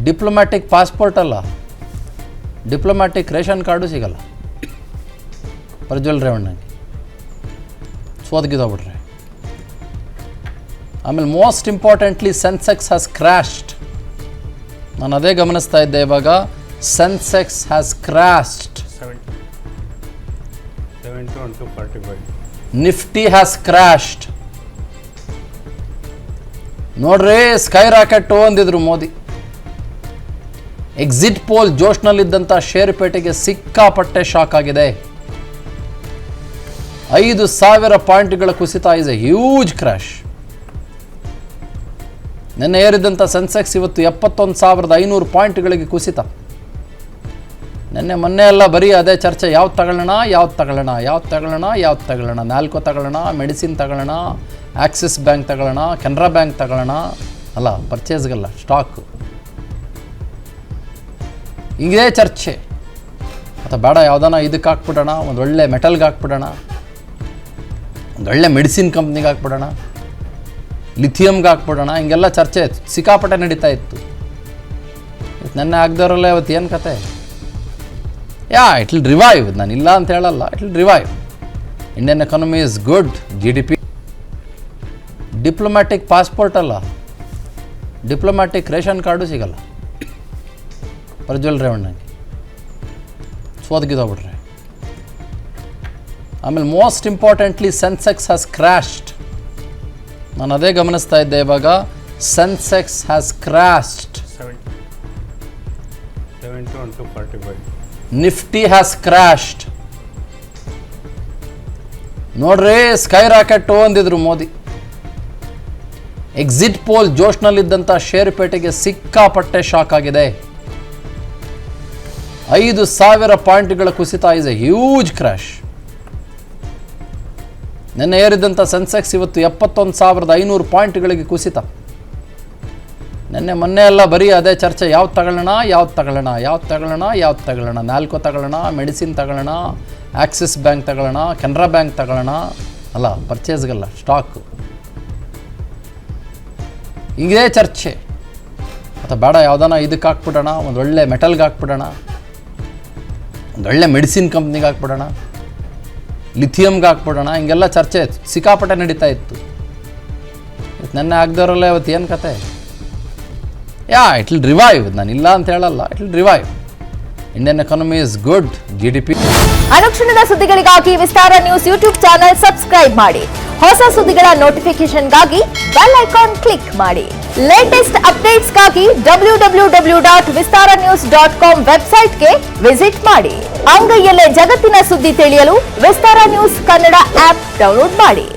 Diplomatic passport ಅಲ್ಲ, diplomatic ration card ಸಿಗಲ್ಲ ಪ್ರಜ್ವಲ್ ರೇವಣ್ಣಗೆ. ಸೋದಗಿದೋಗ್ಬಿಟ್ರೆ. ಆಮೇಲೆ most importantly Sensex has crashed. ನಾನು ಅದೇ ಗಮನಿಸ್ತಾ ಇದ್ದೆ ಇವಾಗ. Sensex has crashed. Nifty has crashed. ನೋಡ್ರಿ, ಸ್ಕೈ ರಾಕೆಟ್ ಅಂದಿದ್ರು ಮೋದಿ. ಎಕ್ಸಿಟ್ ಪೋಲ್ ಜೋಶ್ನಲ್ಲಿದ್ದಂಥ ಷೇರುಪೇಟೆಗೆ ಸಿಕ್ಕಾಪಟ್ಟೆ ಶಾಕ್ ಆಗಿದೆ. 5,000 ಪಾಯಿಂಟ್ಗಳ ಕುಸಿತ ಇಸ್ ಎ ಹ್ಯೂಜ್ ಕ್ರ್ಯಾಶ್. ನಿನ್ನೆ ಏರಿದಂಥ ಸೆನ್ಸೆಕ್ಸ್ ಇವತ್ತು 71,500 ಪಾಯಿಂಟ್ಗಳಿಗೆ ಕುಸಿತ. ಮೊನ್ನೆ ಎಲ್ಲ ಬರೀ ಅದೇ ಚರ್ಚೆ. ಯಾವ್ದು ತಗೊಳ್ಳೋಣ, ನಾಲ್ಕೋ ತಗೊಳ್ಳೋಣ, ಮೆಡಿಸಿನ್ ತಗೊಳ್ಳೋಣ, ಆಕ್ಸಿಸ್ ಬ್ಯಾಂಕ್ ತಗೊಳ್ಳೋಣ, ಕೆನರಾ ಬ್ಯಾಂಕ್ ತಗೊಳ್ಳೋಣ. ಅಲ್ಲ, ಪರ್ಚೇಸ್ಗಲ್ಲ, ಸ್ಟಾಕ್. ಇದೇ ಚರ್ಚೆ. ಅಥವಾ ಬೇಡ, ಯಾವುದಾನ ಇದಕ್ಕೆ ಹಾಕ್ಬಿಡೋಣ, ಒಂದು ಒಳ್ಳೆ ಮೆಟಲ್ಗೆ ಹಾಕ್ಬಿಡೋಣ, ಒಂದು ಒಳ್ಳೆ ಮೆಡಿಸಿನ್ ಕಂಪ್ನಿಗೆ ಹಾಕ್ಬಿಡೋಣ, ಲಿಥಿಯಮ್ಗೆ ಹಾಕ್ಬಿಡೋಣ. ಹಿಂಗೆಲ್ಲ ಚರ್ಚೆ ಸಿಕ್ಕಾಪಟ್ಟೆ ನಡೀತಾ ಇತ್ತು. ನೆನ್ನೆ ಆಗದವರಲ್ಲ ಇವತ್ತು ಏನು ಕತೆ? It will revive. ನಾನು ಇಲ್ಲ ಅಂತ ಹೇಳಲ್ಲ, it will revive. Indian economy is good. GDP. Diplomatic passport ಅಲ್ಲ, ಡಿಪ್ಲೊಮ್ಯಾಟಿಕ್ ರೇಷನ್ ಕಾರ್ಡು ಸಿಗಲ್ಲ ಪ್ರಜ್ವಲ್ ರೇವಣ್ಣಗೆ. ಸೋದಗಿದೋಗ್ಬಿಟ್ರೆ. ಆಮೇಲೆ most importantly Sensex has crashed. ನಾನು ಅದೇ ಗಮನಿಸ್ತಾ ಇದ್ದೆ ಇವಾಗ. Sensex has crashed. Nifty has crashed. ನೋಡ್ರಿ, ಸ್ಕೈ ರಾಕೆಟ್ ಅಂದಿದ್ರು ಮೋದಿ. ಎಕ್ಸಿಟ್ ಪೋಲ್ ಜೋಶ್ನಲ್ಲಿದ್ದಂಥ ಷೇರುಪೇಟೆಗೆ ಸಿಕ್ಕಾಪಟ್ಟೆ ಶಾಕ್ ಆಗಿದೆ. 5,000 ಪಾಯಿಂಟ್ಗಳ ಕುಸಿತ ಇಸ್ ಎ ಹ್ಯೂಜ್ ಕ್ರ್ಯಾಶ್. ನಿನ್ನೆ ಏರಿದಂಥ ಸೆನ್ಸೆಕ್ಸ್ ಇವತ್ತು 71,500 ಪಾಯಿಂಟ್ಗಳಿಗೆ ಕುಸಿತ. ಮೊನ್ನೆ ಎಲ್ಲ ಬರೀ ಅದೇ ಚರ್ಚೆ. ಯಾವ್ದು ತಗೊಳ್ಳೋಣ, ನಾಲ್ಕೋ ತಗೊಳ್ಳೋಣ, ಮೆಡಿಸಿನ್ ತಗೊಳ್ಳೋಣ, ಆಕ್ಸಿಸ್ ಬ್ಯಾಂಕ್ ತಗೊಳ್ಳೋಣ, ಕೆನರಾ ಬ್ಯಾಂಕ್ ತಗೊಳ್ಳೋಣ. ಅಲ್ಲ, ಪರ್ಚೇಸ್ಗಲ್ಲ, ಸ್ಟಾಕ್. ಇದೇ ಚರ್ಚೆ. ಅಥವಾ ಬೇಡ, ಯಾವುದಾನ ಇದಕ್ಕೆ ಹಾಕ್ಬಿಡೋಣ, ಒಂದು ಒಳ್ಳೆ ಮೆಟಲ್ಗೆ ಹಾಕ್ಬಿಡೋಣ, ಒಂದು ಒಳ್ಳೆ ಮೆಡಿಸಿನ್ ಕಂಪ್ನಿಗೆ ಹಾಕ್ಬಿಡೋಣ, ಲಿಥಿಯಮ್ಗೆ ಹಾಕ್ಬಿಡೋಣ. ಹಿಂಗೆಲ್ಲ ಚರ್ಚೆ ಸಿಕ್ಕಾಪಟ್ಟೆ ನಡೀತಾ ಇತ್ತು. ನೆನ್ನೆ ಆಗದವರಲ್ಲ ಇವತ್ತು ಏನು ಕತೆ? It will revive. ನಾನು ಇಲ್ಲ ಅಂತ ಹೇಳಲ್ಲ, it will revive. Indian economy is good. GDP. ಅನುಕ್ಷಣದ ಸುದ್ದಿಗಳಿಗಾಗಿ ವಿಸ್ತಾರ ನ್ಯೂಸ್ ಯೂಟ್ಯೂಬ್ ಚಾನೆಲ್ ಸಬ್ಸ್ಕ್ರೈಬ್ ಮಾಡಿ. ಹೊಸ ಸುದ್ದಿಗಳ ನೋಟಿಫಿಕೇಶನ್ಗಾಗಿ ಬೆಲ್ ಐಕಾನ್ ಕ್ಲಿಕ್ ಮಾಡಿ. ಲೇಟೆಸ್ಟ್ ಅಪ್ಡೇಟ್ಸ್ಗಾಗಿ www.vistaranews.com ವೆಬ್ಸೈಟ್ಗೆ ವಿಸಿಟ್ ಮಾಡಿ. ಅಂಗೈಯಲ್ಲೇ ಜಗತ್ತಿನ ಸುದ್ದಿ ತಿಳಿಯಲು ವಿಸ್ತಾರ ನ್ಯೂಸ್ ಕನ್ನಡ ಆಪ್ ಡೌನ್ಲೋಡ್ ಮಾಡಿ.